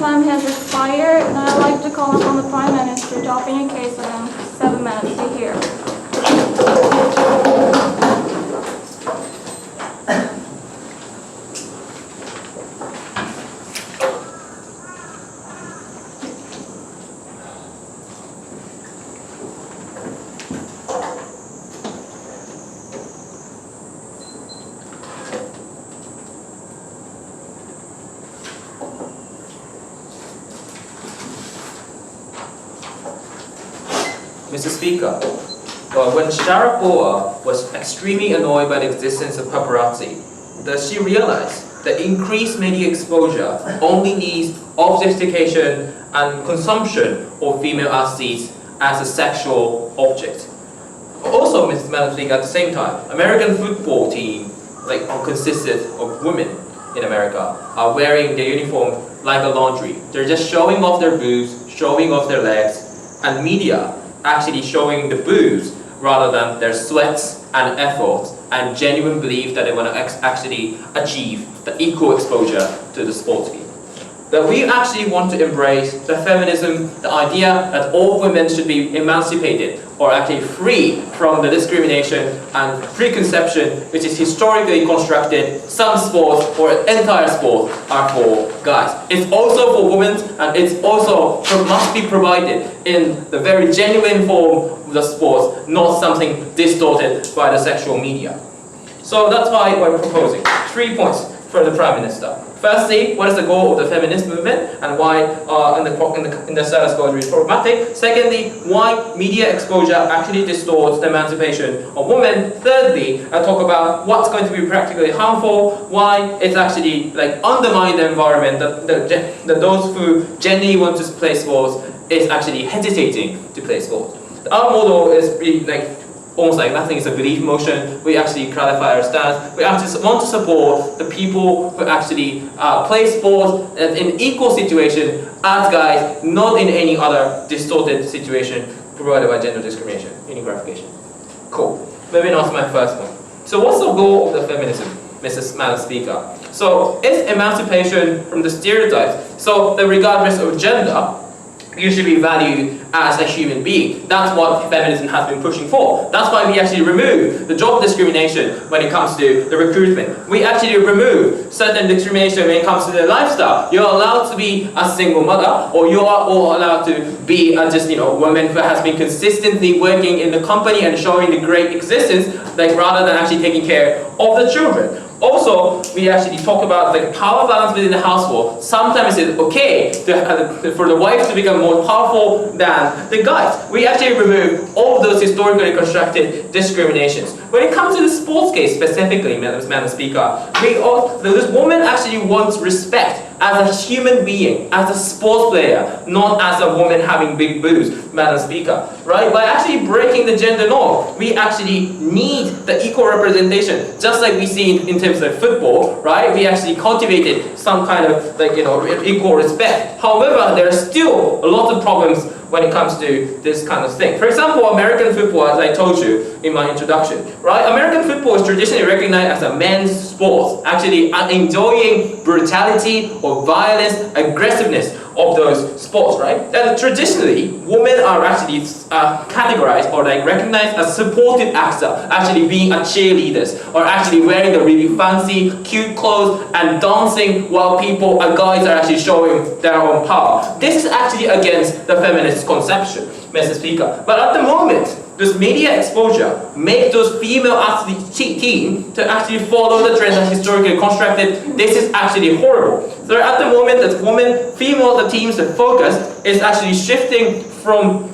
time has expired, and I'd like to call upon the Prime Minister to open a case within 7 minutes. Be here. Mr. Speaker, when Sharapova was extremely annoyed by the existence of paparazzi, she realized that increased media exposure only leads objectification and consumption of female athletes as a sexual object. Also, Mr. Speaker, at the same time, American football team consisted of women in America are wearing their uniform like a laundry. They're just showing off their boobs, showing off their legs, and media actually showing the boobs rather than their sweats and efforts and genuine belief that they want to actually achieve the equal exposure to the sports game. That we actually want to embrace the feminism, the idea that all women should be emancipated or actually free from the discrimination and preconception which is historically constructed. Some sports or entire sports are for guys. It's also for women, and it's also must be provided in the very genuine form of the sports, not something distorted by the sexual media. So that's why we're proposing 3 points for the Prime Minister. Firstly, what is the goal of the feminist movement and why in the status quo is problematic? Secondly, why media exposure actually distorts the emancipation of women? Thirdly, I talk about what's going to be practically harmful, why it's actually undermine the environment, that those who genuinely want to play sports is actually hesitating to play sports. Our model is really almost like nothing is a belief motion. We actually clarify our stance. We actually want to support the people who actually play sports in equal situation as guys, not in any other distorted situation provided by gender discrimination. Any clarification? Cool. Moving on to my first point. So what's the goal of the feminism, Madam Speaker? So it's emancipation from the stereotypes. So that regardless of gender, you should be valued as a human being. That's what feminism has been pushing for. That's why we actually remove the job discrimination when it comes to the recruitment. We actually remove certain discrimination when it comes to the lifestyle. You're allowed to be a single mother, or you are all allowed to be a woman who has been consistently working in the company and showing the great existence, rather than actually taking care of the children. Also, we actually talk about the power balance within the household. Sometimes it's okay for the wife to become more powerful than the guys. We actually remove all of those historically constructed discriminations. When it comes to the sports case specifically, Madam Speaker, this woman actually wants respect as a human being, as a sports player, not as a woman having big boobs, Madam Speaker, right? By actually breaking the gender norm, we actually need the equal representation, just like we see in terms of football, right? We actually cultivated some kind of equal respect. However, there are still a lot of problems when it comes to this kind of thing. For example, American football, as I told you in my introduction, right? American football is traditionally recognized as a men's sport, actually enjoying brutality or violence, aggressiveness of those sports, right? And traditionally, women are actually categorized or recognized as supportive actor, actually being a cheerleaders, or actually wearing the really fancy, cute clothes and dancing while guys are actually showing their own power. This is actually against the feminist conception, Mr. Speaker. But at the moment, this media exposure makes those female athletes team to actually follow the trends that historically constructed. This is actually horrible. So at the moment, that female teams, the focus is actually shifting from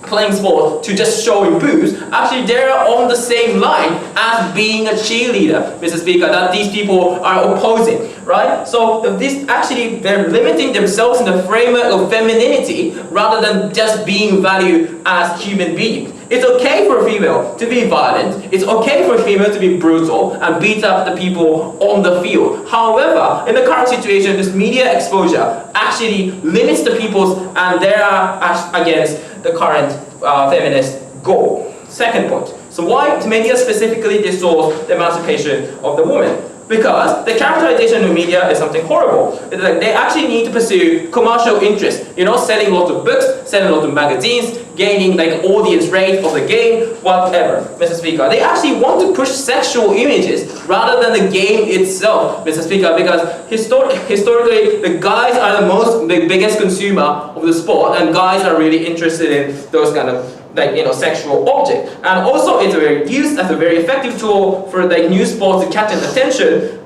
playing sport to just showing boobs. Actually, they're on the same line as being a cheerleader, Mr. Speaker, that these people are opposing, right? So they're limiting themselves in the framework of femininity rather than just being valued as human beings. It's okay for a female to be violent. It's okay for a female to be brutal and beat up the people on the field. However, in the current situation, this media exposure actually limits the people's, and they are against the current feminist goal. Second point. So why media specifically distorts the emancipation of the woman? because the characterization in the media is something horrible. It's like they actually need to pursue commercial interests, you know, selling lots of books, selling lots of magazines, gaining like audience rate of the game, whatever, Mr. Speaker. They actually want to push sexual images rather than the game itself, Mr. Speaker, because historically the guys are the biggest consumer of the sport, and guys are really interested in those kind of like, you know, sexual object. And also it's used as a very effective tool for like new sports to catch attention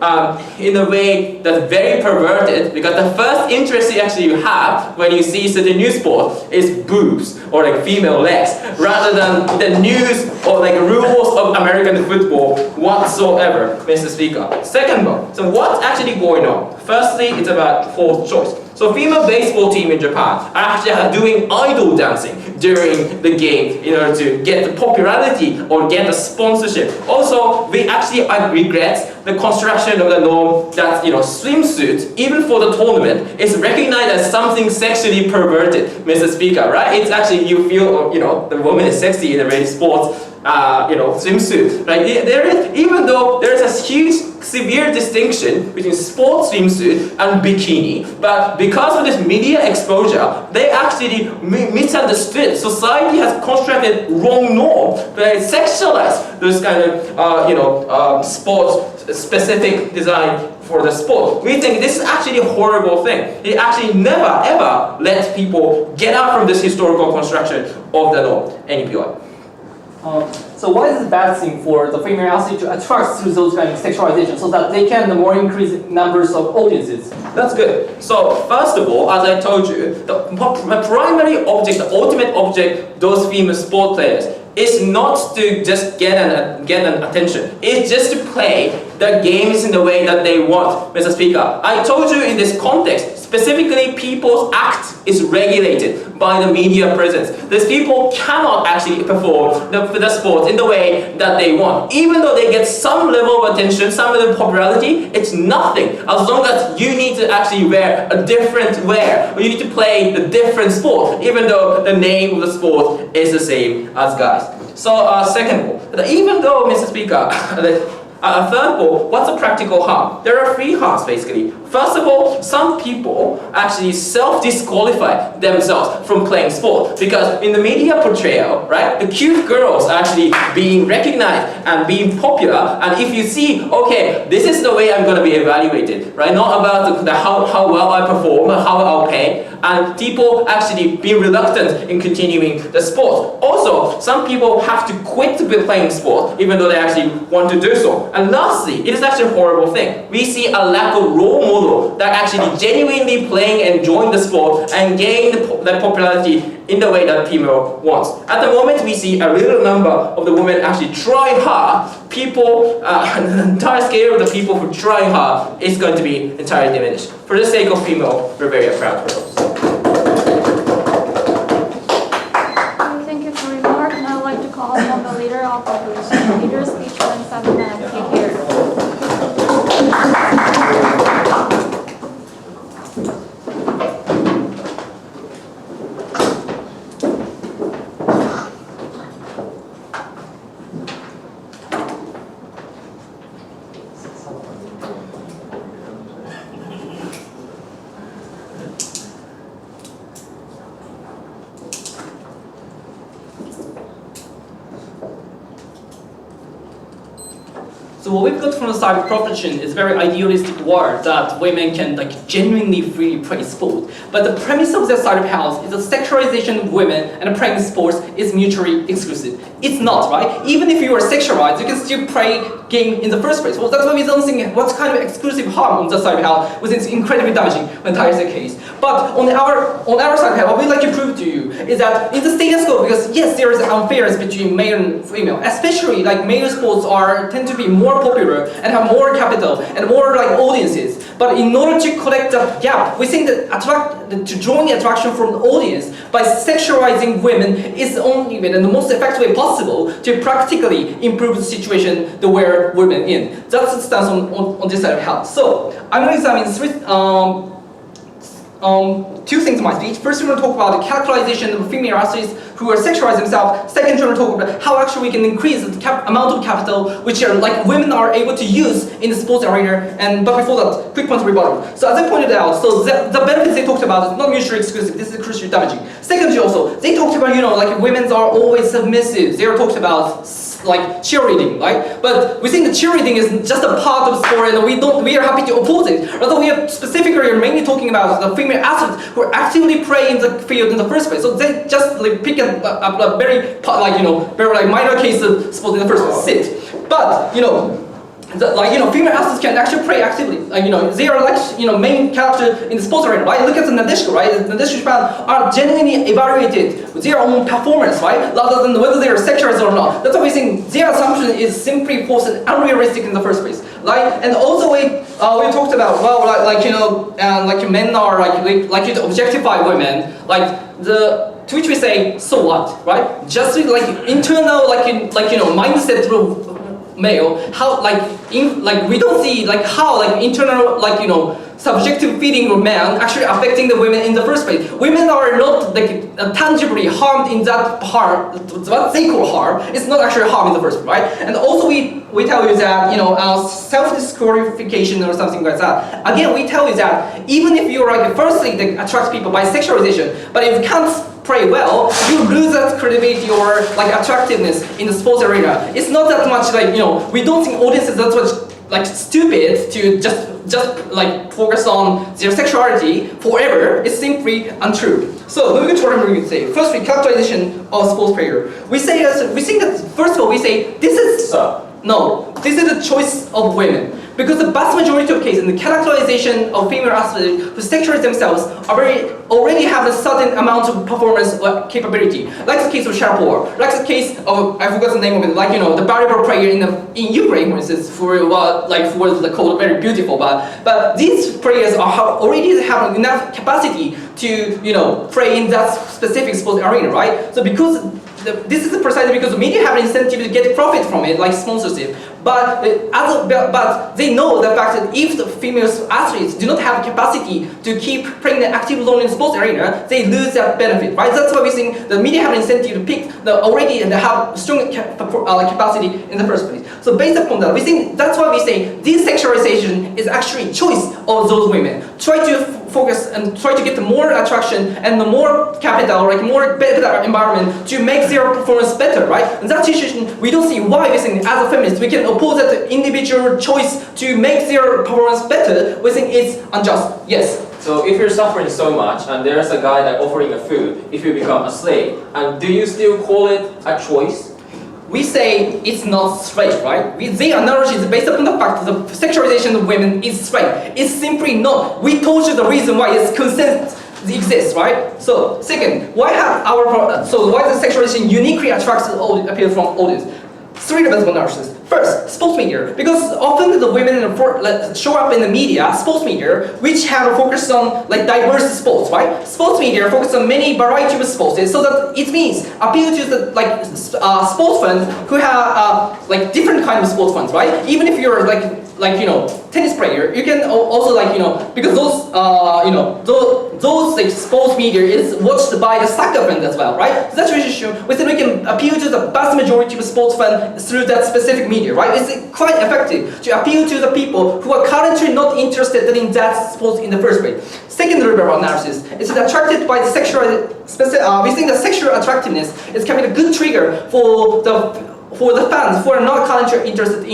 in a way that's very perverted, because the first interest you have when you see such a new sport is boobs or like female legs, rather than the news or like rules of American football whatsoever, Mr. Speaker. Second one, so what's actually going on? Firstly, it's about fourth choice. So female baseball team in Japan are actually doing idol dancing during the game in order to get the popularity or get the sponsorship. Also, we actually regret the construction of the norm that, you know, swimsuit, even for the tournament, is recognized as something sexually perverted, Mr. Speaker, right? It's actually, you feel, you know, the woman is sexy in a very sports, you know, swimsuit. Like, there is, even though there is a huge, severe distinction between sports swimsuit and bikini, but because of this media exposure, they actually misunderstood. Society has constructed wrong norm, they sexualize those kind of, you know, sports specific design for the sport. We think this is actually a horrible thing. It actually never ever lets people get out from this historical construction of the norm. NPI. So what is the bad thing for the female athlete to attract through those kind of sexualization so that they can more increase numbers of audiences? That's good. So first of all, as I told you, the primary object, the ultimate object, those female sport players, is not to just get an attention. It's just to play the games in the way that they want, Mr. Speaker. I told you in this context, specifically people's act is regulated by the media presence. These people cannot actually perform the sport in the way that they want. Even though they get some level of attention, some level of popularity, it's nothing. As long as you need to actually wear a different wear, or you need to play the different sport, even though the name of the sport is the same as guys. So second of all, even though, Mr. Speaker, third of all, what's the practical harm? There are three harms basically. First of all, some people actually self-disqualify themselves from playing sport because in the media portrayal, right, the cute girls are actually being recognized and being popular, and if you see, okay, this is the way I'm going to be evaluated, right, not about how well I perform, how I'll pay, and people actually be reluctant in continuing the sport. Also, some people have to quit to be playing sport even though they actually want to do so. And lastly, it is actually a horrible thing. We see a lack of role model that actually genuinely playing and enjoying the sport and gain the popularity in the way that female wants. At the moment, we see a little number of the women actually try hard. People, the entire scale of the people who try hard is going to be entirely diminished. For the sake of female, we're very proud for those. Thank you for your remark, and I would like to call upon the leader of the opposition. Leader's speech in 7 minutes. Take care. So what we've got from the side of profession is a very idealistic world that women can genuinely freely play sport. But the premise of that side of the house is the sexualization of women and playing sports is mutually exclusive. It's not, right? Even if you are sexualized, you can still play game in the first place. Well, that's why we don't think what kind of exclusive harm on that side of the house, which is incredibly damaging when that is the case. But on our side of the house, what we'd like to prove to you is that in the status quo, because yes, there is an unfairness between male and female, especially male sports tend to be more popular and have more capital and more audiences. But in order to collect that gap, we think that to drawing attraction from the audience by sexualizing women is the only way and the most effective way possible to practically improve the situation that we're women in. That's the stance on this side of the house. So I'm going to examine two things in my speech. First, we're going to talk about the characterization of female athletes who are sexualizing themselves. Second, we're going to talk about how actually we can increase the amount of capital which are like women are able to use in the sports arena. But before that, quick point of rebuttal. So as I pointed out, so the benefits they talked about is not mutually exclusive. This is crucially damaging. Secondly, also they talked about like women are always submissive. They are talked about like cheerleading, right? But we think the cheerleading is just a part of the sport, and we are happy to oppose it. Rather, we are specifically mainly talking about the female athletes who actively play in the field in the first place. So they just like pick a very very minor case of sport in the first place, sit. But female athletes can actually play actively. They are main character in the sports arena, right? Look at the Nadeshiko, right? The Nadeshiko Japan are genuinely evaluated with their own performance, right? Rather than whether they are sexualized or not. That's why we think their assumption is simply false and unrealistic in the first place, right? And also we talked about men are like to objectify women, to which we say, so what, right? Just internal mindset through male, how we don't see how internal subjective feeling of men actually affecting the women in the first place. Women are not tangibly harmed in that harm. What they call harm is not actually harm in the first place, right? And also we tell you that self-disqualification or something like that. Again, we tell you that even if you're firstly attract people by sexualization, but if you can't play well, you lose that credibility or attractiveness in the sports arena. It's not that much we don't think audiences that much stupid to just focus on their sexuality forever. It's simply untrue. So moving to what I'm going to say. Firstly, characterization of sports player. We think that first of all we say this is the choice of women. Because the vast majority of cases in the characterization of female athletes who sexualize themselves already have a certain amount of performance capability. Like the case of Sharapova, like the case of, I forgot the name of it, the volleyball player in Ukraine, for instance, who was called very beautiful. But these players already have enough capacity to play in that specific sports arena, right? So because this is precisely because the media have an incentive to get profit from it, like sponsorship. But they know the fact that if the female athletes do not have capacity to keep playing an active role in the sports arena, they lose that benefit, right? That's why we think the media have an incentive to pick and have strong capacity in the first place. So based upon that, we think that's why we say this sexualization is actually choice of those women. Try to focus and try to get more attraction and the more capital, more better environment to make their performance better, right? In that situation, we don't see why we think as a feminist we can oppose that individual choice to make their performance better. We think it's unjust. Yes. So if you're suffering so much and there's a guy offering a food, if you become a slave, and do you still call it a choice? We say it's not straight, right? The analogy is based upon the fact that the sexualization of women is straight. It's simply not. We told you the reason why it's consent exists, right? So second, why the sexualization uniquely attracts appeal from audience? Three levels of analysis. First, sports media, because often the women show up in the media, sports media, which have focused on diverse sports, right? Sports media focus on many variety of sports, so that it means appeal to the sports fans who have different kind of sports fans, right? Even if you're tennis player, you can also because those sports media is watched by the soccer fans as well, right? So that's the issue. We said we can appeal to the vast majority of sports fans through that specific media, right? It's quite effective to appeal to the people who are currently not interested in that sport in the first place. Second level analysis is attracted by the sexual. We think the sexual attractiveness is becoming a good trigger for the fans who are not currently interested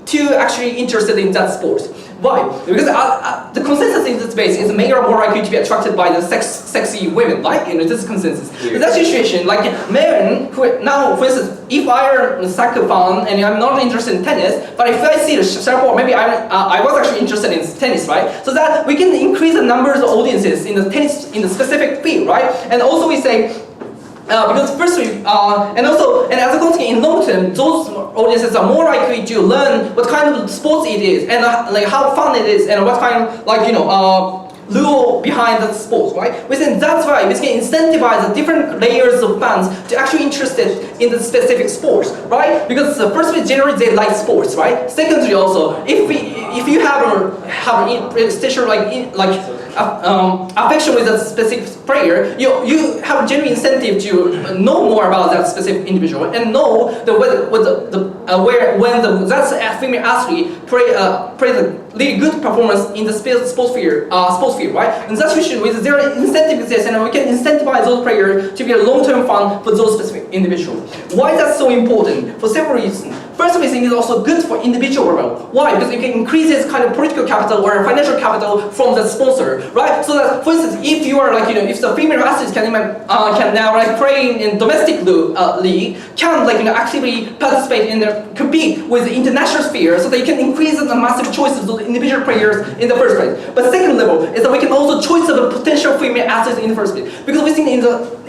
to actually interested in that sport. Why? Because the consensus in this space is men are more likely to be attracted by the sexy women, right? This is consensus. In that situation, men who now, for instance, if I am a soccer fan and I'm not interested in tennis, but if I see the Sharapova, maybe I was actually interested in tennis, right? So that we can increase the numbers of audiences in the tennis in the specific field, right? And also we say. Because firstly, and as a consequence, in long term, those audiences are more likely to learn what kind of sports it is and how fun it is and what kind of lure behind the sports, right? We think that's why we can incentivize the different layers of fans to actually interested in the specific sports, right? Because firstly, generally they like sports, right? Secondly, also, if if you have affection with a specific player, you have a genuine incentive to know more about that specific individual and know when that female athlete plays a really good performance in the sports field, right? In that situation, with their incentive exists, and we can incentivize those players to be a long-term fund for those specific individuals. Why is that so important? For several reasons. First, we think it's also good for individual level. Why? Because you can increase this kind of political capital or financial capital from the sponsor, right? So that, for instance, if you are if the female athletes can now play in domestic league, can actively participate in compete with the international sphere, so that you can increase the massive choices of those individual players in the first place. But second level is that we can also choose the potential female athletes in the first place, because we think in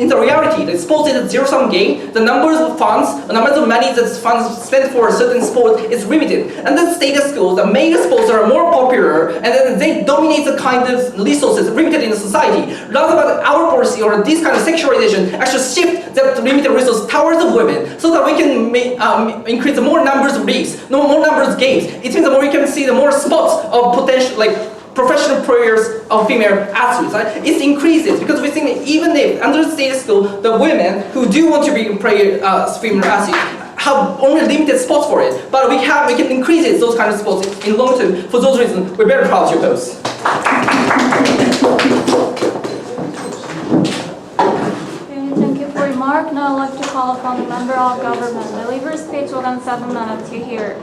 the reality, the sports is a zero-sum game. The numbers of funds, the numbers of money that funds spent for a certain sport is limited, and then status quo, the male sports are more popular, and then they dominate the kind of resources limited in the society. Rather than our policy or this kind of sexualization actually shift that limited resource towards the women, so that we can increase the more numbers of leagues, more numbers of games. It means the more we can see the more spots of potential professional players of female athletes, right? It increases because we think even if under the status quo, the women who do want to be female athletes have only limited spots for it, but we can increase it, those kind of spots in long term. For those reasons, we're very proud to oppose. Thank you for your remark. Now I'd like to call upon the member of government. Deliver speech within 7 minutes. You hear.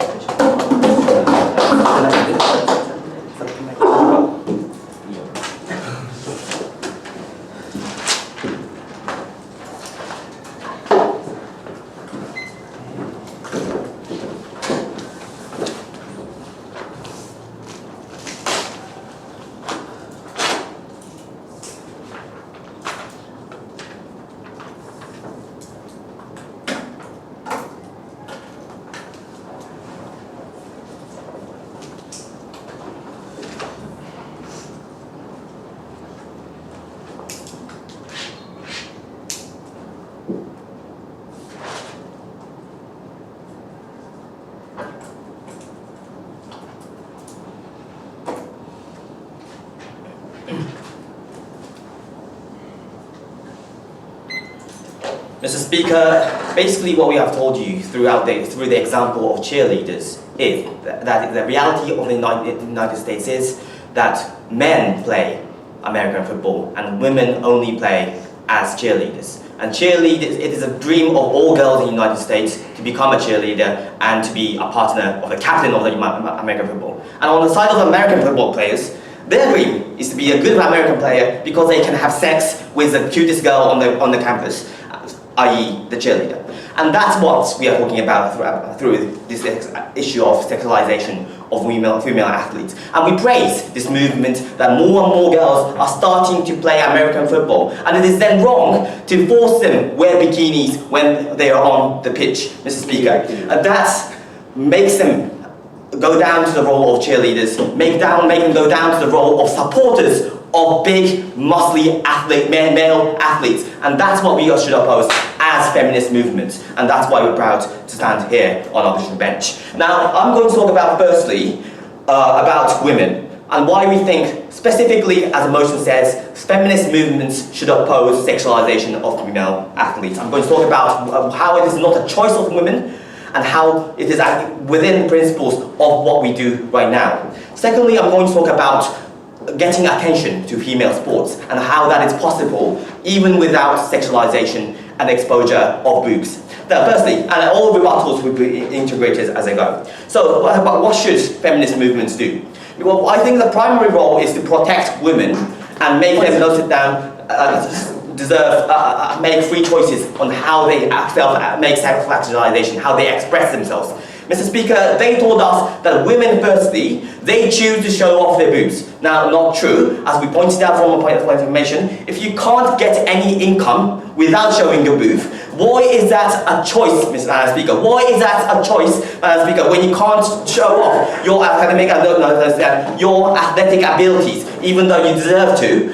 Mr. Speaker, basically what we have told you through the example of cheerleaders is that the reality of the United States is that men play American football and women only play as cheerleaders. And cheerleaders, it is a dream of all girls in the United States to become a cheerleader and to be a partner of the captain of the American football. And on the side of the American football players, their dream is to be a good American player because they can have sex with the cutest girl on the campus, i.e. the cheerleader. And that's what we are talking about through this issue of sexualization of female athletes. And we praise this movement that more and more girls are starting to play American football. And it is then wrong to force them wear bikinis when they are on the pitch, Mr. Speaker. And that makes them go down to the role of cheerleaders, make them go down to the role of supporters of big, muscly male athletes. And that's what we should oppose as feminist movements. And that's why we're proud to stand here on our opposition bench. Now, I'm going to talk about, firstly, about women, and why we think, specifically, as the motion says, feminist movements should oppose sexualization of female athletes. I'm going to talk about how it is not a choice of women, and how it is within the principles of what we do right now. Secondly, I'm going to talk about getting attention to female sports and how that is possible even without sexualization and exposure of boobs. Now, firstly, and all rebuttals will be integrated as I go. So, what should feminist movements do? Well, I think the primary role is to protect women and make them noted down, make free choices on how they make self-actualization, how they express themselves. Mr. Speaker, they told us that women, firstly, they choose to show off their boobs. Now, not true. As we pointed out from a point of information, if you can't get any income without showing your boob, why is that a choice, Mr. Speaker? Why is that a choice, Speaker, when you can't show off your academic, your athletic abilities, even though you deserve to?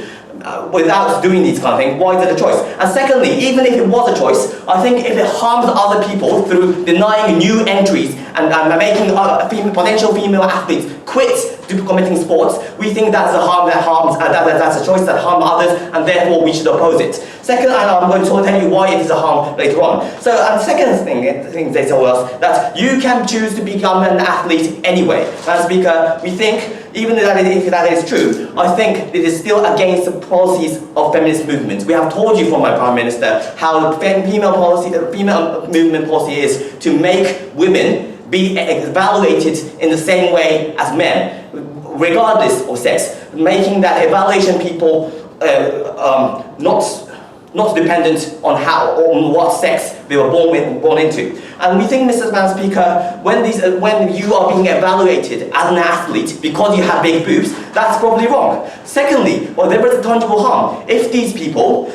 without doing these kind of things, why is it a choice? And secondly, even if it was a choice, I think if it harms other people through denying new entries and making potential female athletes quit committing sports, we think that's a harm that harms, that's a choice that harms others, and therefore we should oppose it. Second, and I'm going to tell you why it is a harm later on. So, and second thing they tell us that you can choose to become an athlete anyway. Madam Speaker, we think, even if that is true, I think it is still against the policies of feminist movements. We have told you from my Prime Minister how the female movement policy is to make women be evaluated in the same way as men, regardless of sex, making that evaluation people not dependent on what sex they were born into. And we think, Mr. Madam Speaker, when you are being evaluated as an athlete because you have big boobs, that's probably wrong. Secondly, well, there is a tangible harm. If these people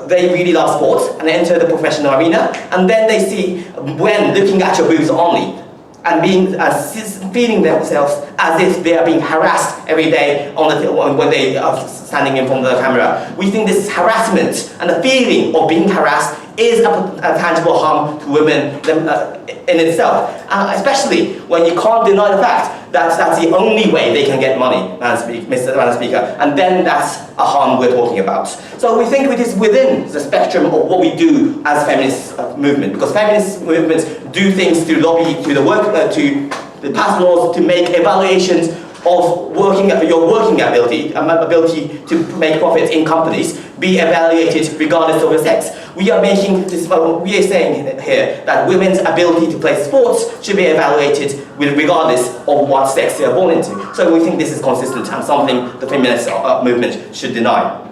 they really love sports and enter the professional arena, and then they see when looking at your boobs only, and feeling themselves as if they are being harassed every day when they are standing in front of the camera. We think this harassment and the feeling of being harassed is a tangible harm to women in itself, especially when you can't deny the fact that that's the only way they can get money, Madam Speaker, and then that's a harm we're talking about. So we think it is within the spectrum of what we do as feminist movement, because feminist movements do things to lobby to the pass laws to make evaluations of your working ability to make profits in companies be evaluated regardless of your sex. We are saying here that women's ability to play sports should be evaluated regardless of what sex they are born into. So we think this is consistent and something the feminist movement should deny.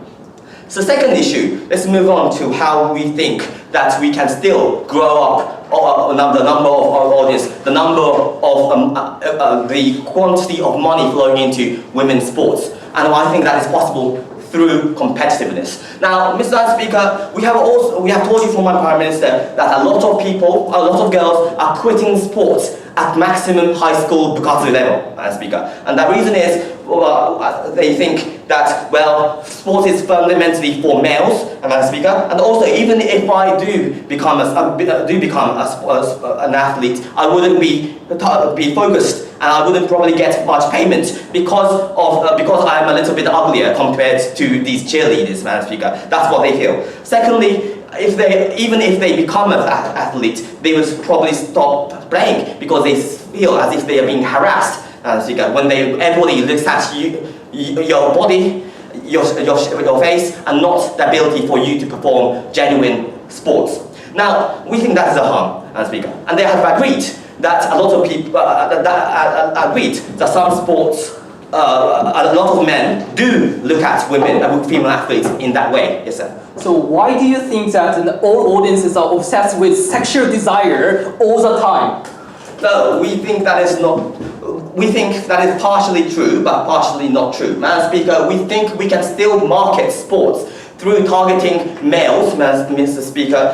So second issue, let's move on to how we think that we can still grow up the number of our audience, the number of the quantity of money flowing into women's sports. And I think that is possible through competitiveness. Now, Mr. Speaker, we have told you from my Prime Minister that a lot of girls are quitting sports at maximum high school bukkatsu level, Madam Speaker. And the reason is they think that, well, sport is fundamentally for males, Madam Speaker, and also even if I do become an athlete, I wouldn't be focused and I wouldn't probably get much payment because I'm a little bit uglier compared to these cheerleaders, Madam Speaker. That's what they feel. Secondly, even if they become an athlete, they would probably stop playing because they feel as if they are being harassed. When everybody looks at your body, your face, and not the ability for you to perform genuine sports. Now, we think that is a harm, Madam Speaker, and they have agreed that a lot of people agreed that some sports, a lot of men do look at women and female athletes in that way. Yes, sir. So why do you think that all audiences are obsessed with sexual desire all the time? No, we think that is not. We think that is partially true, but partially not true. Madam Speaker, we think we can still market sports through targeting males, Mr. Speaker,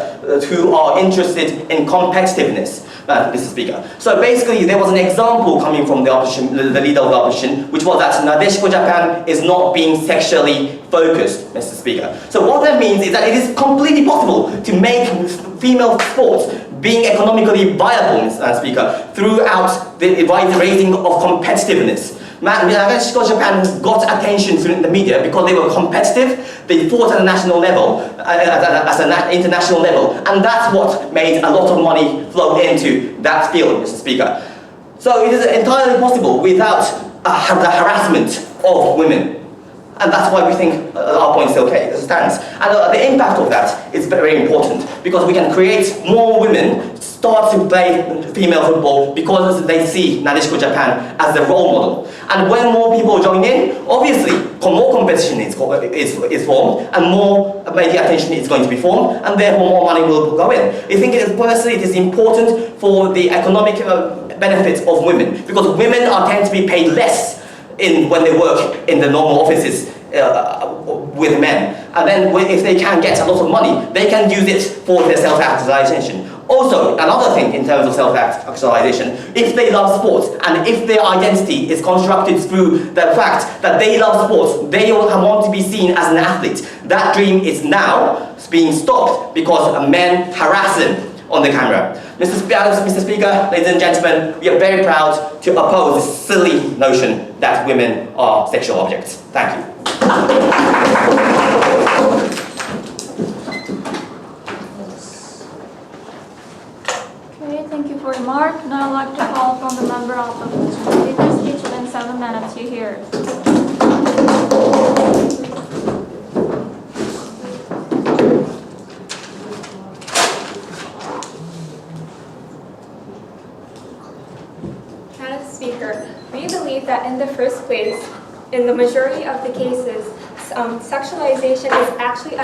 who are interested in competitiveness, Mr. Speaker. So basically, there was an example coming from the opposition, the leader of the opposition, which was that Nadeshiko Japan is not being sexually focused, Mr. Speaker. So what that means is that it is completely possible to make female sports being economically viable, Mr. Speaker, throughout the raising of competitiveness. Nadeshiko Japan got attention from the media because they were competitive, they fought at a national level, at an international level, and that's what made a lot of money flow into that field, Mr. Speaker. So it is entirely possible without the harassment of women. And that's why we think our point still stands. And the impact of that is very important because we can create more women start to play female football because they see Nadeshiko Japan as the role model. And when more people join in, obviously more competition is formed and more media attention is going to be formed and therefore more money will go in. I think personally it is important for the economic benefits of women because women tend to be paid less when they work in the normal offices with men. And then if they can get a lot of money, they can use it for their self-actualization. Also, another thing in terms of self-actualization, if they love sports and if their identity is constructed through the fact that they love sports, they will want to be seen as an athlete. That dream is now being stopped because men harass them on the camera. Mr. Speaker, ladies and gentlemen, we are very proud to oppose this silly notion that women are sexual objects. Thank you. Okay, thank you for your remark. Now I'd like to call from the member of the opposition. Leader speech within 7 minutes. You hear. Madam Speaker, we believe that in the first place, in the majority of the cases, sexualization is actually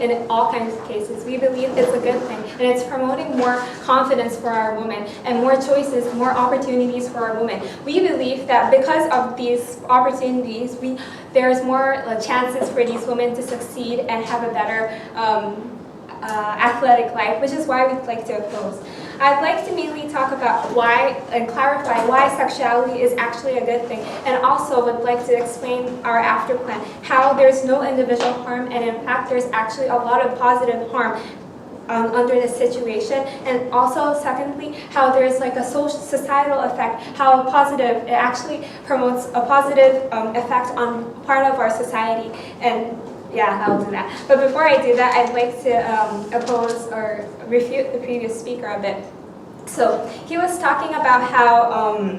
in all kinds of cases. We believe it's a good thing, and it's promoting more confidence for our women and more choices, more opportunities for our women. We believe that because of these opportunities, there's more chances for these women to succeed and have a better athletic life, which is why we'd like to oppose. I'd like to mainly talk about why and clarify why sexuality is actually a good thing, and also would like to explain our after plan, how there's no individual harm, and in fact there's actually a lot of positive harm under this situation, and also secondly how there's like a societal effect, how positive it actually promotes a positive effect on part of our society. And yeah, I'll do that. But before I do that, I'd like to oppose or refute the previous speaker a bit. So he was talking about how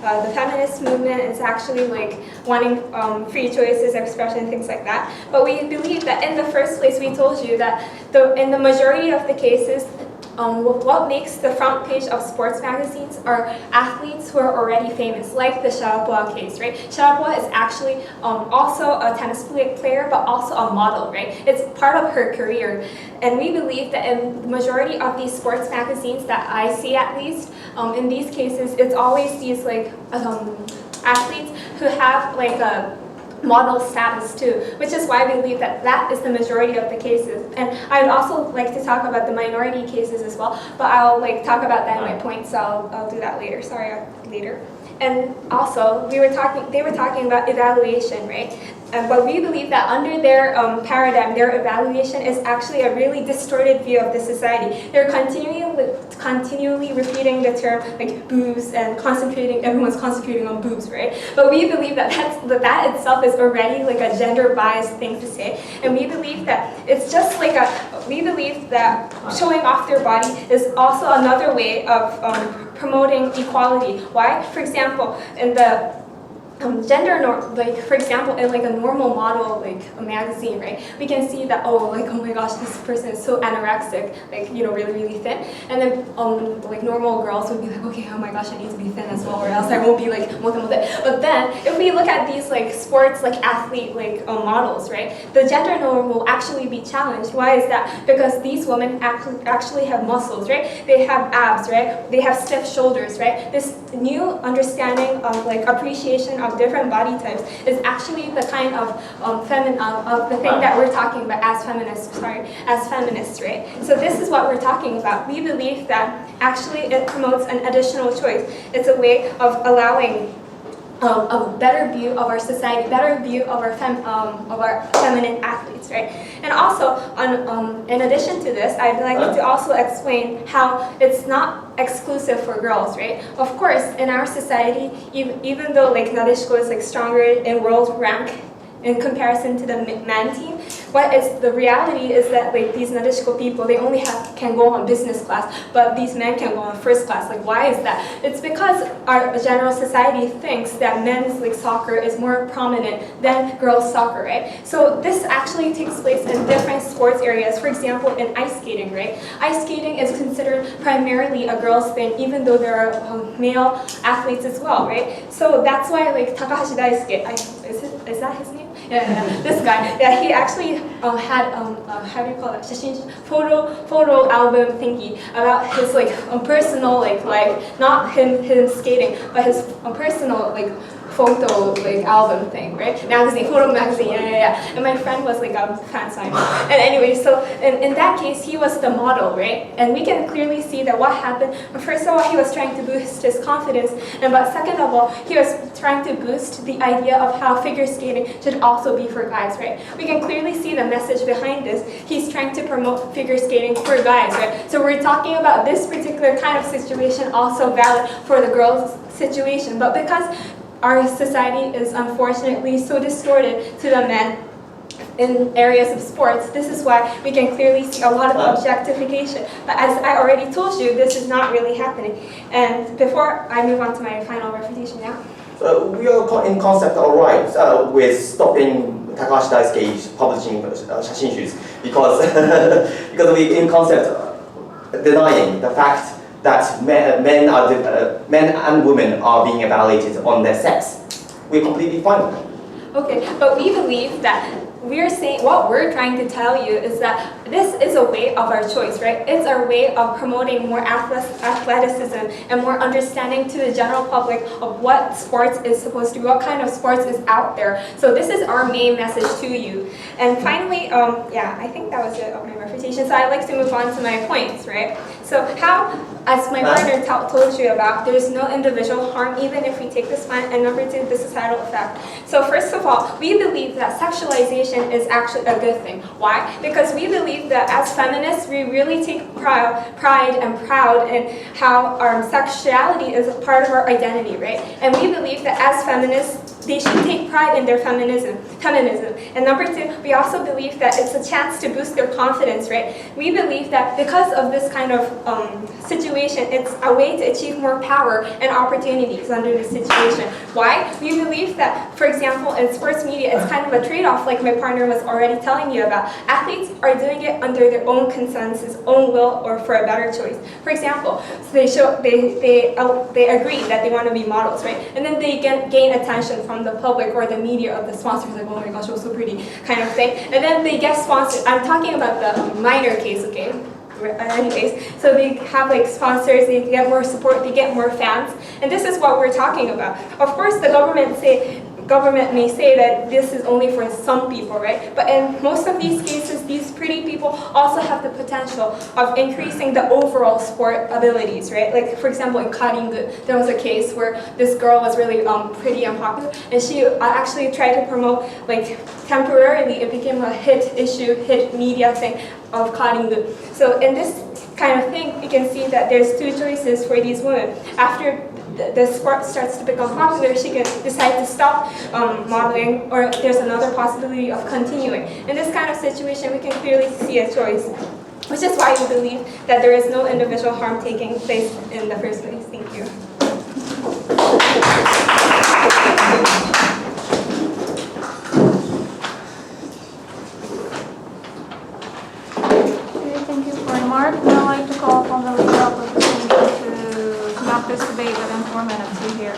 the feminist movement is actually like wanting free choices, expression, things like that. But we believe that in the first place, we told you that in the majority of the cases, what makes the front page of sports magazines are athletes who are already famous, like the Sharapova case, right? Sharapova is actually also a tennis player, but also a model, right? It's part of her career. And we believe that in the majority of these sports magazines that I see at least, in these cases, it's always these like athletes who have like a model status too, which is why we believe that that is the majority of the cases. And I would also like to talk about the minority cases as well, but I'll like talk about that in my point, so I'll do that later. Sorry, later. And also, they were talking about evaluation, right? But we believe that under their paradigm, their evaluation is actually a really distorted view of the society. They're continually repeating the term like boobs and everyone's concentrating on boobs, right? But we believe that that itself is already like a gender biased thing to say. And we believe that it's just like we believe that showing off their body is also another way of promoting equality. Why? For example, in the for example, in like a normal model, like a magazine, right? We can see that, oh my gosh, this person is so anorexic, like, really, really thin. And then, like normal girls would be like, okay, oh my gosh, I need to be thin as well, or else I won't be like mote. But then, if we look at these like sports, like athlete, like models, right? The gender norm will actually be challenged. Why is that? Because these women actually have muscles, right? They have abs, right? They have stiff shoulders, right? This new understanding of like appreciation of different body types is actually the kind of the thing that we're talking about as feminists, right? So this is what we're talking about. We believe that actually it promotes an additional choice. It's a way of allowing a better view of our society, better view of our feminine athletes, right? And also, in addition to this, I'd like to also explain how it's not exclusive for girls, right? Of course, in our society, even though like Nadeshko is like stronger in world rank in comparison to the man team, the reality is that like these Nadeshko people, they only can go on business class, but these men can go on first class. Like, why is that? It's because our general society thinks that men's like soccer is more prominent than girls' soccer, right? So this actually takes place in different sports areas. For example, in ice skating, right? Ice skating is considered primarily a girl's thing, even though there are male athletes as well, right? So that's why like Takahashi Daisuke, is that his name? Yeah, this guy. Yeah, he actually had how do you call it? Photo album thingy about his like personal like life, not him skating, but his personal like photo like album thing, right? Photo magazine, yeah. And my friend was like a fan sign. And anyway, so in that case, he was the model, right? And we can clearly see that what happened. First of all, he was trying to boost his confidence, but second of all, he was trying to boost the idea of how figure skating should also be for guys, right? We can clearly see the message behind this. He's trying to promote figure skating for guys, right? So we're talking about this particular kind of situation also valid for the girls' situation, but because our society is unfortunately so distorted to the men in areas of sports, this is why we can clearly see a lot of objectification. But as I already told you, this is not really happening. And before I move on to my final refutation now. We are in concept alright with stopping Takashi Daisuke publishing shashinshus because because we in concept denying the fact that men and women are being evaluated on their sex. We're completely fine with that. Okay, but we believe that we're saying, what we're trying to tell you is that this is a way of our choice, right? It's our way of promoting more athleticism and more understanding to the general public of what sports is supposed to be, what kind of sports is out there. So this is our main message to you. And finally, yeah, I think that was it of my refutation. So I'd like to move on to my points, right? So how, as my partner told you about, there's no individual harm even if we take this one, and number two, the societal effect. So first of all, we believe that sexualization is actually a good thing. Why? Because we believe that as feminists, we really take pride and proud in how our sexuality is a part of our identity, right? And we believe that as feminists, they should take pride in their feminism. And number two, we also believe that it's a chance to boost their confidence, right? We believe that because of this kind of situation, it's a way to achieve more power and opportunities under this situation. Why? We believe that, for example, in sports media, it's kind of a trade-off, like my partner was already telling you about. Athletes are doing it under their own consensus, own will, or for a better choice. For example, so they agree that they want to be models, right? And then they gain attention from the public or the media of the sponsors, like, oh my gosh, it was so pretty, kind of thing. And then they get sponsored. I'm talking about the minor case, okay? Anyways, so they have like sponsors, they get more support, they get more fans, and this is what we're talking about. Of course, the government may say that this is only for some people, right? But in most of these cases, these pretty people also have the potential of increasing the overall sport abilities, right? Like, for example, in Karingu, there was a case where this girl was really pretty and popular, and she actually tried to promote, like, temporarily, it became a hit media thing of Karingu. So in this kind of thing, you can see that there's two choices for these women. After the sport starts to become popular, she can decide to stop modeling, or there's another possibility of continuing. In this kind of situation, we can clearly see a choice, which is why we believe that there is no individual harm taking place in the first place. Thank you. Okay, thank you for Mark. Now I'd like to call upon the leader of the proceeding to conduct this debate within 4 minutes. We hear.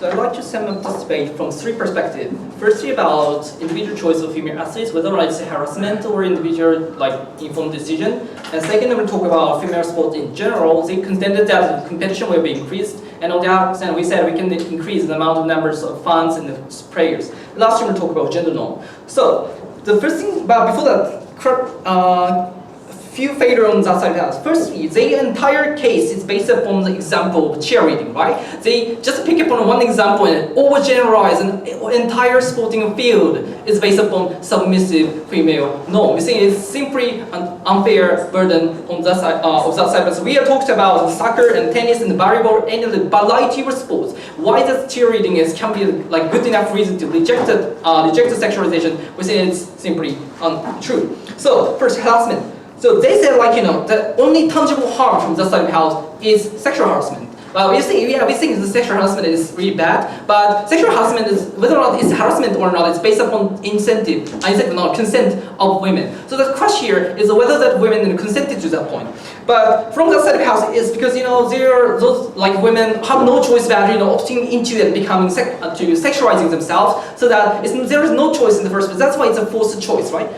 So I'd like to sum up this debate from three perspectives. Firstly, about individual choice of female athletes, whether it's harassment or individual informed decision. And second, we'll talk about female sports in general. They contended that the competition will be increased, and on the other hand, we said we can increase the amount of numbers of fans and the players. Lastly, we'll talk about gender norm. So the first thing, but before that, few failure on that side has. Firstly, the entire case is based upon the example of cheerleading, right? They just pick up on one example and overgeneralize an entire sporting field is based upon submissive female norm. We think it's simply an unfair burden on that side of that side. But we have talked about soccer and tennis and volleyball and the variety of sports. Why does cheerleading can be good enough reason to reject sexualization? We think it's simply untrue. So first, harassment. So they said the only tangible harm from that side of the house is sexual harassment. Well, we think the sexual harassment is really bad, but sexual harassment is, whether or not it's harassment or not, it's based upon consent of women. So the question here is whether that women consented to that point. But from that side of the house is because there are those women have no choice but opting into and becoming sexualizing themselves, so that there is no choice in the first place. That's why it's a forced choice, right?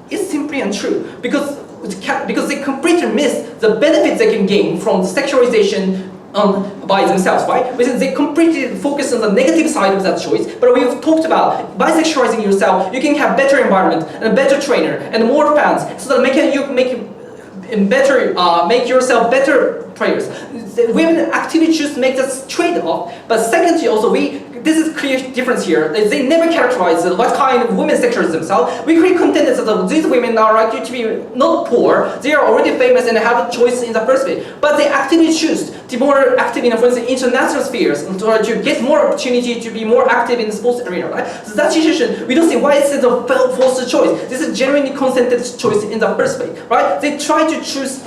It's simply untrue because they completely miss the benefits they can gain from the sexualization by themselves, right? Because they completely focus on the negative side of that choice. But we've talked about by sexualizing yourself, you can have better environment and a better trainer and more fans, so that make yourself better players. Women actively choose to make this trade-off. But secondly, also this is clear difference here. They never characterize what kind of women sexualize themselves. We create content that these women are likely to be not poor. They are already famous and have a choice in the first place. But they actively choose to be more active in, for instance, international spheres, to get more opportunity to be more active in the sports arena, right? So that situation, we don't see why it's a forced choice. This is genuinely consented choice in the first place, right? They try to choose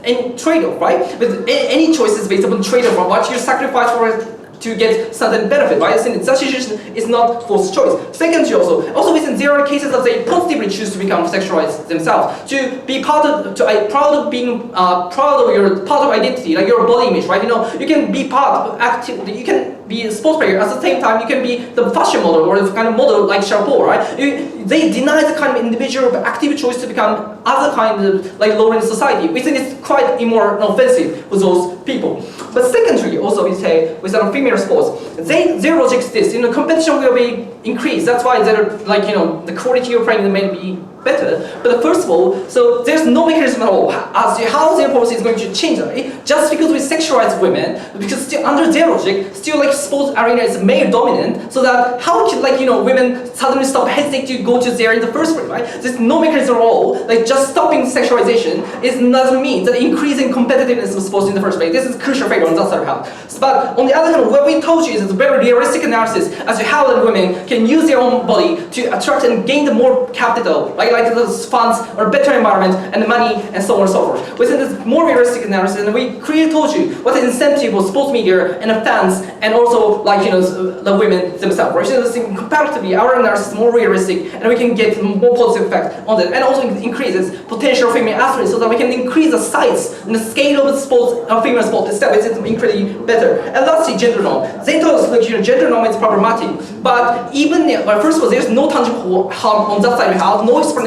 any trade-off, right? But any choice is based upon trade-off of what you sacrifice for it to get certain benefit, right? Since such situation is not forced choice. Secondly, also within there are cases that they positively choose to become sexualized themselves, to be proud of being proud of your part of identity, like your body image, right? You can be part of active, you can be a sports player at the same time you can be the fashion model or the kind of model like Sharapova, right? They deny the kind of individual active choice to become other kind of lower in society. We think it's quite more offensive for those people. But secondly, also we say with our female sports, their logic is this: competition will be increased. That's why they're the quality of playing may be better. But first of all, so there's no mechanism at all as to how their policy is going to change that. Just because we sexualize women, because still under their logic, still sports arena is male dominant, so that how can women suddenly stop hesitating to go to there in the first place, right? There's no mechanism at all. Just stopping sexualization doesn't mean that increasing competitiveness of sports in the first place. This is crucial factor on that side of house. But on the other hand, what we told you is a very realistic analysis as to how the women can use their own body to attract and gain the more capital, right? Like those funds or better environment and money and so on and so forth. Within this more realistic analysis, and we clearly told you what the incentive of sports media and the fans and also the women themselves. Right? So comparatively, our analysis is more realistic and we can get more positive effect on that, and also increases potential female athletes so that we can increase the size and the scale of the sports, female sport itself. It's incredibly better. And lastly, gender norm. They told us gender norm is problematic, but even first of all, there's no tangible harm on that side of the house, no explanation.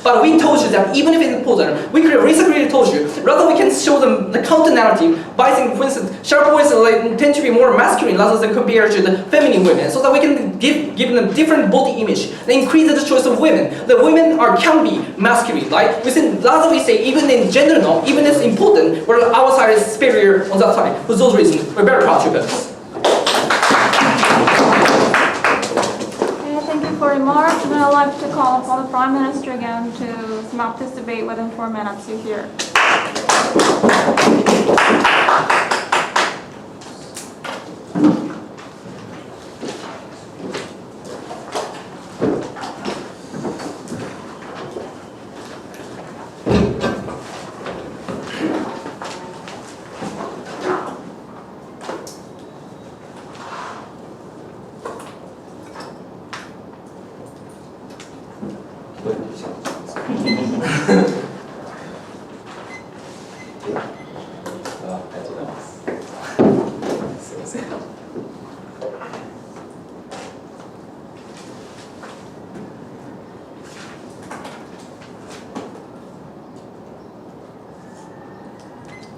But we told you that even if it's important, we recently told you, rather we can show them the counter narrative by saying, for instance, Sharapova tend to be more masculine rather than compared to the feminine women, so that we can give them different body image and increase the choice of women. The women can be masculine, right? Rather we say even in gender norm, even it's important, where our side is superior on that side. For those reasons, we're very proud to this. For remarks, and I'd like to call upon the Prime Minister again to sum up this debate within 4 minutes. You hear.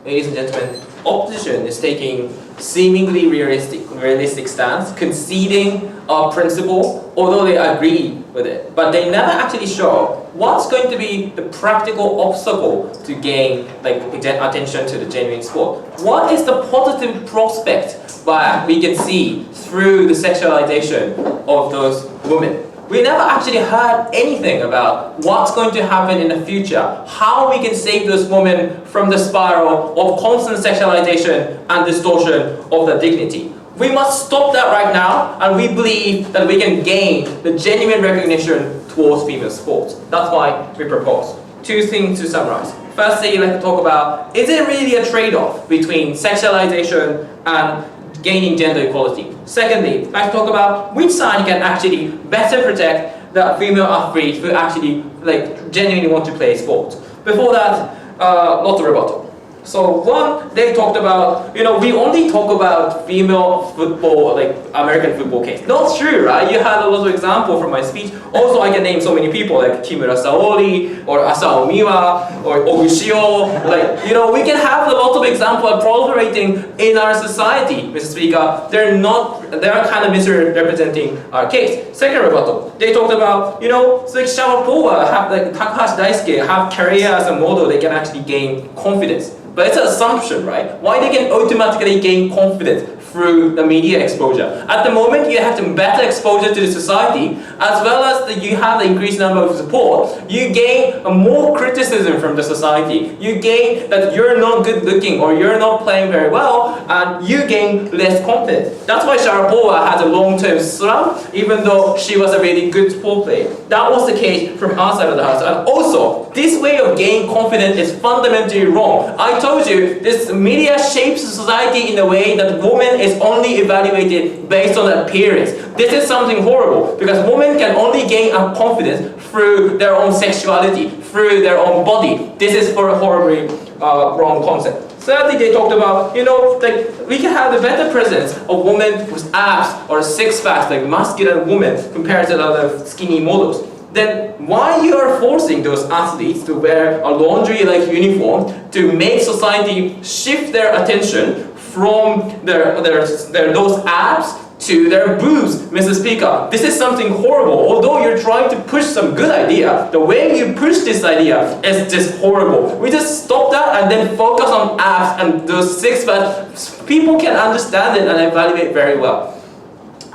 Ladies and gentlemen, opposition is taking seemingly realistic stance, conceding a principle, although they agree with it. But they never actually show what's going to be the practical obstacle to gain attention to the genuine sport. What is the positive prospect we can see through the sexualization of those women? We never actually heard anything about what's going to happen in the future, how we can save those women from the spiral of constant sexualization and distortion of their dignity. We must stop that right now, and we believe that we can gain the genuine recognition towards female sports. That's why we propose 2 things to summarize. Firstly, I'd like to talk about, is it really a trade-off between sexualization and gaining gender equality? Secondly, I'd like to talk about which side can actually better protect the female athletes who actually genuinely want to play sports. Before that, lots of rebuttal. So one, they talked about, we only talk about female football, American football case. Not true, right? You had a lot of examples from my speech. Also, I can name so many people like Kimura Saori, or Asao Miwa, or Ogushio. We can have a lot of examples proliferating in our society, Mr. Speaker. They're kind of misrepresenting our case. Second rebuttal, they talked about, Sharapova, Takahashi Daisuke have career as a model, they can actually gain confidence. But it's an assumption, right? Why they can automatically gain confidence through the media exposure? At the moment, you have better exposure to the society, as well as you have the increased number of support. You gain more criticism from the society. You gain that you're not good looking or you're not playing very well, and you gain less confidence. That's why Sharapova has a long-term slump, even though she was a really good sport player. That was the case from our side of the house. And also, this way of gaining confidence is fundamentally wrong. I told you, this media shapes society in a way that women is only evaluated based on appearance. This is something horrible, because women can only gain confidence through their own sexuality, through their own body. This is for a horribly wrong concept. Thirdly, they talked about, we can have a better presence of women with abs or six-packs, like masculine women, compared to other skinny models. Then why you are forcing those athletes to wear a laundry-like uniform to make society shift their attention from those abs to their boobs, Mr. Speaker? This is something horrible. Although you're trying to push some good idea, the way you push this idea is just horrible. We just stop that and then focus on abs and those six-packs. People can understand it and evaluate very well.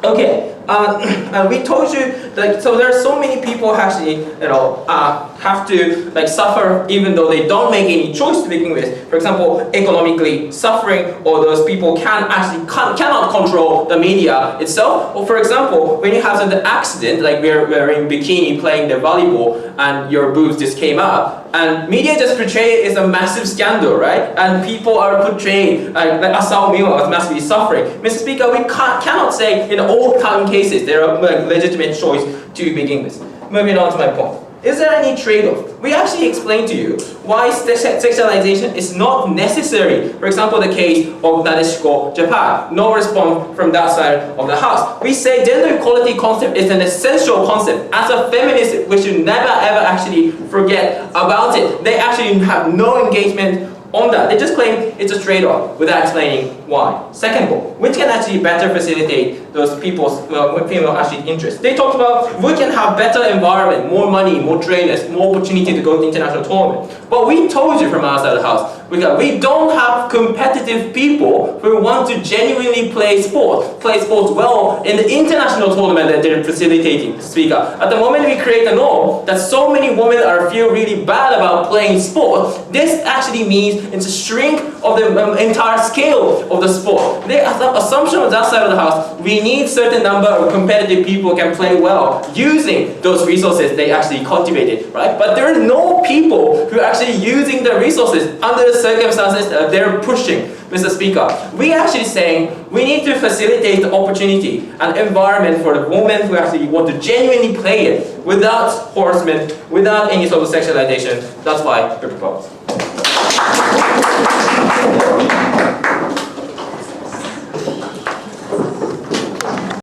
Okay, and we told you so there are so many people actually have to suffer even though they don't make any choice to begin with. For example, economically suffering, or those people cannot control the media itself. Or for example, when you have an accident, like we're in bikini playing the volleyball and your boobs just came up, and media just portray it as a massive scandal, right? And people are portrayed like Asao Miwa as massively suffering. Mr. Speaker, we cannot say in all common cases there are legitimate choice to begin with. Moving on to my point. Is there any trade-off? We actually explained to you why sexualization is not necessary. For example, the case of Nadeshiko, Japan. No response from that side of the house. We say gender equality concept is an essential concept. As a feminist, we should never ever actually forget about it. They actually have no engagement on that. They just claim it's a trade-off without explaining why. Second goal, which can actually better facilitate those people's female actually interests. They talked about we can have better environment, more money, more trainers, more opportunity to go to international tournament. But we told you from our side of the house, we don't have competitive people who want to genuinely play sports well in the international tournament that they're facilitating, Speaker. At the moment we create a norm that so many women feel really bad about playing sport, this actually means it's a shrink of the entire scale of the sport. The assumption of that side of the house, we need certain number of competitive people who can play well using those resources they actually cultivated, right? But there are no people who are actually using the resources under the circumstances that they're pushing, Mr. Speaker. We are actually saying we need to facilitate the opportunity and environment for the women who actually want to genuinely play it without harassment, without any sort of sexualization. That's why we propose.